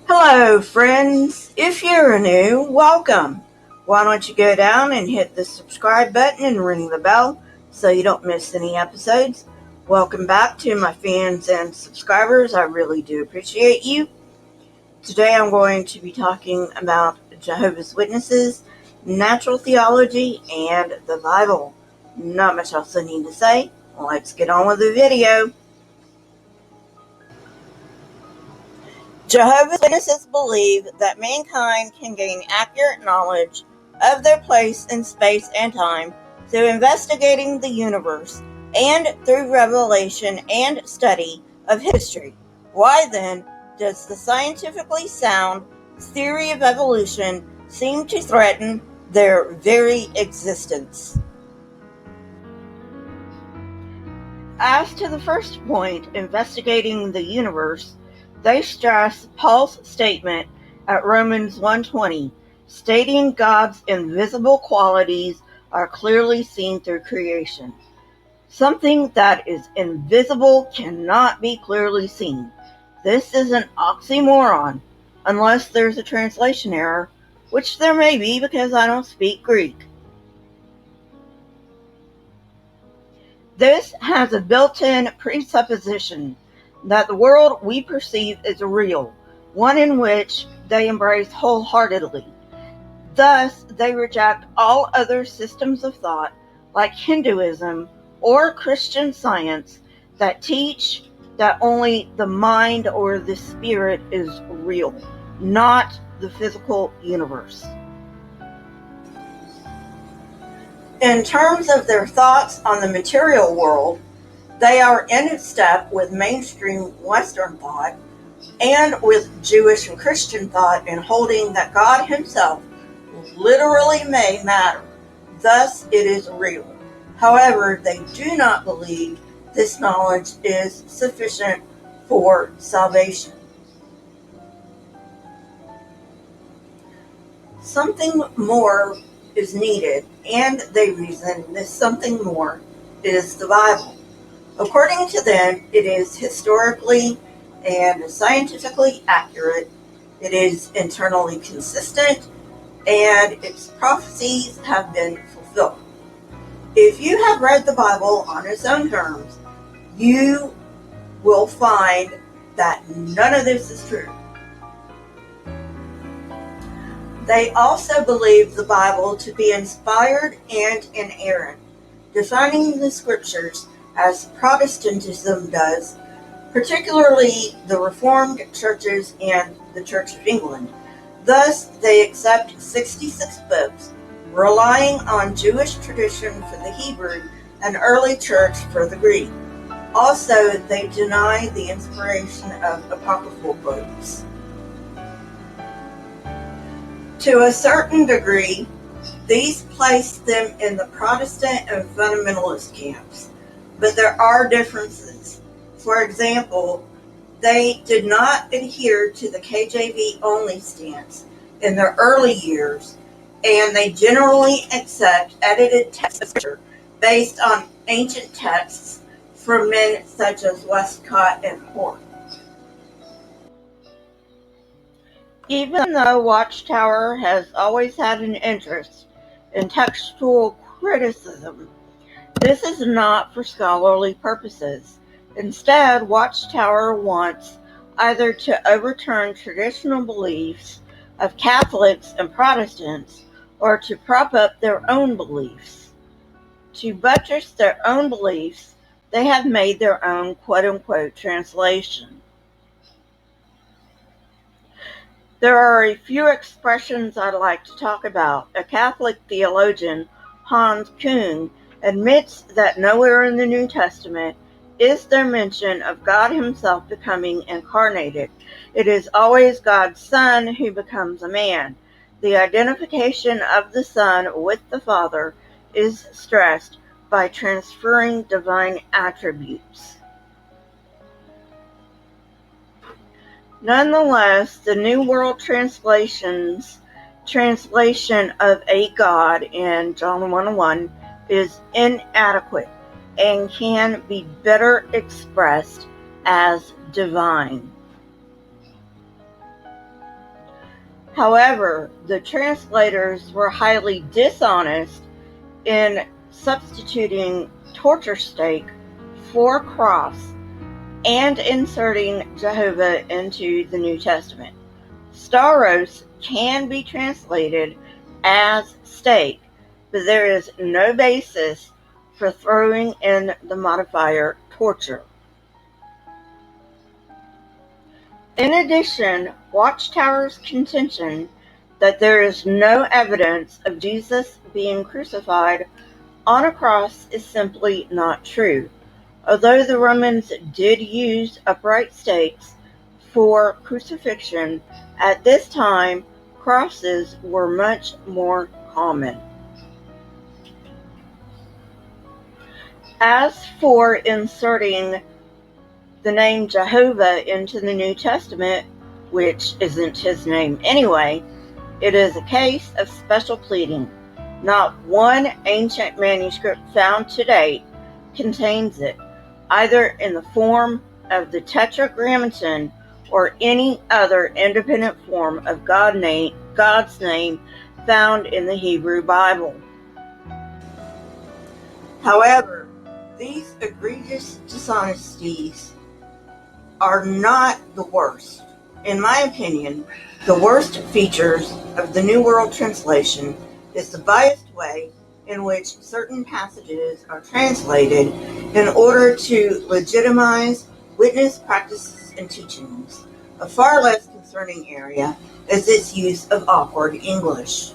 Hello, friends. If you're new, welcome. Why don't you go down and hit the subscribe button and ring the bell so you don't miss any episodes. Welcome back to my fans and subscribers. I really do appreciate you. Today I'm going to be talking about Jehovah's Witnesses, natural theology, and the Bible. Not much else I need to say. Let's get on with the video. Jehovah's Witnesses believe that mankind can gain accurate knowledge of their place in space and time through investigating the universe and through revelation and study of history. Why then does the scientifically sound theory of evolution seem to threaten their very existence? As to the first point, investigating the universe, they stress Paul's statement at Romans 1:20, stating God's invisible qualities are clearly seen through creation. Something that is invisible cannot be clearly seen. This is an oxymoron, unless there's a translation error, which there may be because I don't speak Greek. This has a built-in presupposition that the world we perceive is real, one in which they embrace wholeheartedly. Thus, they reject all other systems of thought, like Hinduism or Christian Science, that teach that only the mind or the spirit is real, not the physical universe. In terms of their thoughts on the material world, they are in step with mainstream Western thought and with Jewish and Christian thought in holding that God himself literally may matter. Thus, it is real. However, they do not believe this knowledge is sufficient for salvation. Something more is needed, and they reason this something more is the Bible. According to them, it is historically and scientifically accurate, it is internally consistent, and its prophecies have been fulfilled. If you have read the Bible on its own terms, you will find that none of this is true. They also believe the Bible to be inspired and inerrant, defining the scriptures as Protestantism does, particularly the Reformed churches and the Church of England. Thus, they accept 66 books, relying on Jewish tradition for the Hebrew and early church for the Greek. Also, they deny the inspiration of apocryphal books. To a certain degree, these place them in the Protestant and fundamentalist camps, but there are differences. For example, they did not adhere to the KJV-only stance in their early years, and they generally accept edited texts of Scripture based on ancient texts from men such as Westcott and Hort. Even though Watchtower has always had an interest in textual criticism, this is not for scholarly purposes. Instead, Watchtower wants either to overturn traditional beliefs of Catholics and Protestants or to prop up their own beliefs. To buttress their own beliefs, they have made their own quote-unquote translation. There are a few expressions I'd like to talk about. A Catholic theologian, Hans Küng, admits that nowhere in the New Testament is there mention of God himself becoming incarnated. It is always God's Son who becomes a man. The identification of the Son with the Father is stressed by transferring divine attributes. Nonetheless, the New World Translation's translation of a God in John 1:1 is inadequate and can be better expressed as divine. However, the translators were highly dishonest in substituting torture stake for cross and inserting Jehovah into the New Testament. Stauros can be translated as stake, but there is no basis for throwing in the modifier torture. In addition, Watchtower's contention that there is no evidence of Jesus being crucified on a cross is simply not true. Although the Romans did use upright stakes for crucifixion, at this time crosses were much more common. As for inserting the name Jehovah into the New Testament, which isn't his name anyway, it is a case of special pleading. Not one ancient manuscript found to date contains it, either in the form of the Tetragrammaton or any other independent form of God's name found in the Hebrew Bible. However, these egregious dishonesties are not the worst. In my opinion, the worst features of the New World Translation is the biased way in which certain passages are translated in order to legitimize witness practices and teachings. A far less concerning area is its use of awkward English.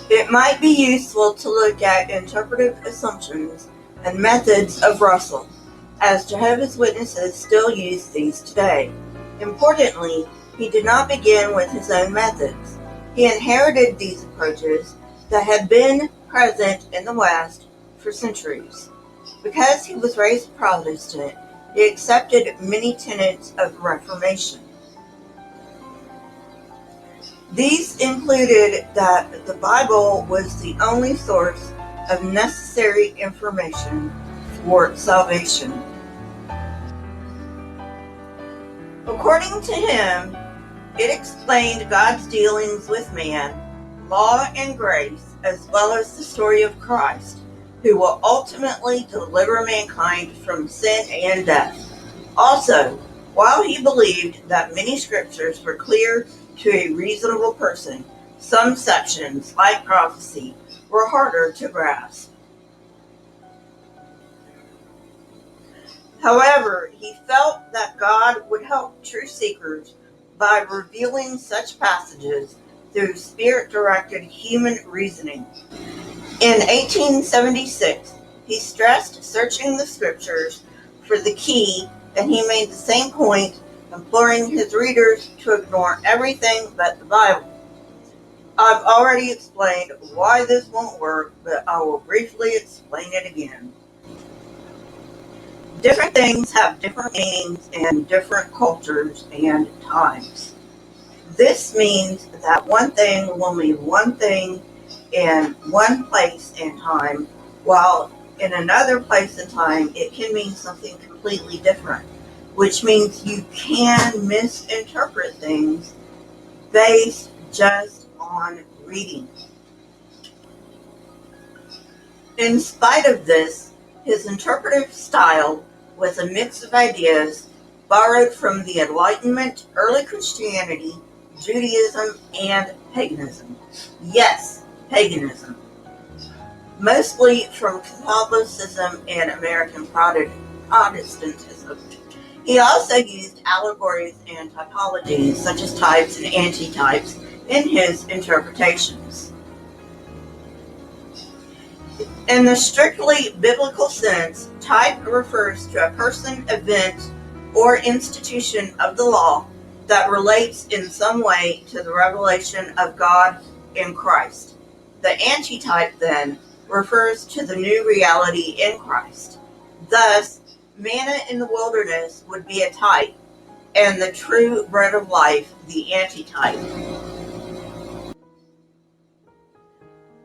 It might be useful to look at interpretive assumptions and methods of Russell, as Jehovah's Witnesses still use these today. Importantly, he did not begin with his own methods. He inherited these approaches that had been present in the West for centuries. Because he was raised Protestant, he accepted many tenets of the Reformation. These included that the Bible was the only source of necessary information for salvation. According to him, it explained God's dealings with man, law and grace, as well as the story of Christ, who will ultimately deliver mankind from sin and death. Also, while he believed that many scriptures were clear to a reasonable person, some sections, like prophecy, were harder to grasp. However, he felt that God would help true seekers by revealing such passages through spirit-directed human reasoning. In 1876, he stressed searching the scriptures for the key, and he made the same point, imploring his readers to ignore everything but the Bible. I've already explained why this won't work, but I will briefly explain it again. Different things have different meanings in different cultures and times. This means that one thing will mean one thing in one place and time, while in another place and time it can mean something completely different, which means you can misinterpret things based just on reading. In spite of this, his interpretive style was a mix of ideas borrowed from the Enlightenment, early Christianity, Judaism, and paganism. Yes, paganism. Mostly from Catholicism and American Protestantism. He also used allegories and typologies, such as types and antitypes, in his interpretations. In the strictly biblical sense, type refers to a person, event, or institution of the law that relates in some way to the revelation of God in Christ. The antitype, then, refers to the new reality in Christ. Thus, manna in the wilderness would be a type, and the true bread of life the antitype.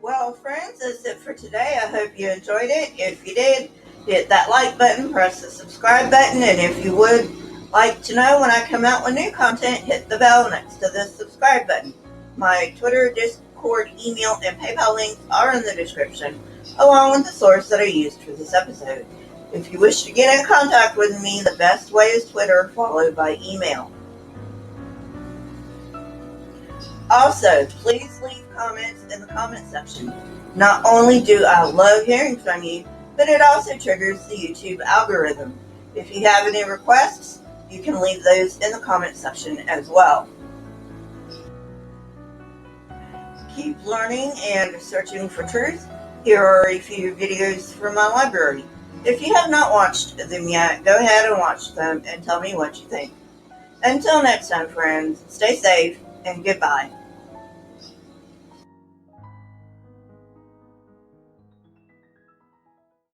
Well, friends, that's it for today. I hope you enjoyed it. If you did, hit that like button, press the subscribe button, and if you would, Like to know when I come out with new content, hit the bell next to the subscribe button. My Twitter, Discord, email, and PayPal links are in the description, along with the source that I used for this episode. If you wish to get in contact with me, the best way is Twitter, followed by email. Also, please leave comments in the comment section. Not only do I love hearing from you, but it also triggers the YouTube algorithm. If you have any requests, you can leave those in the comment section as well. Keep learning and searching for truth. Here are a few videos from my library. If you have not watched them yet, go ahead and watch them and tell me what you think. Until next time, friends, stay safe and goodbye.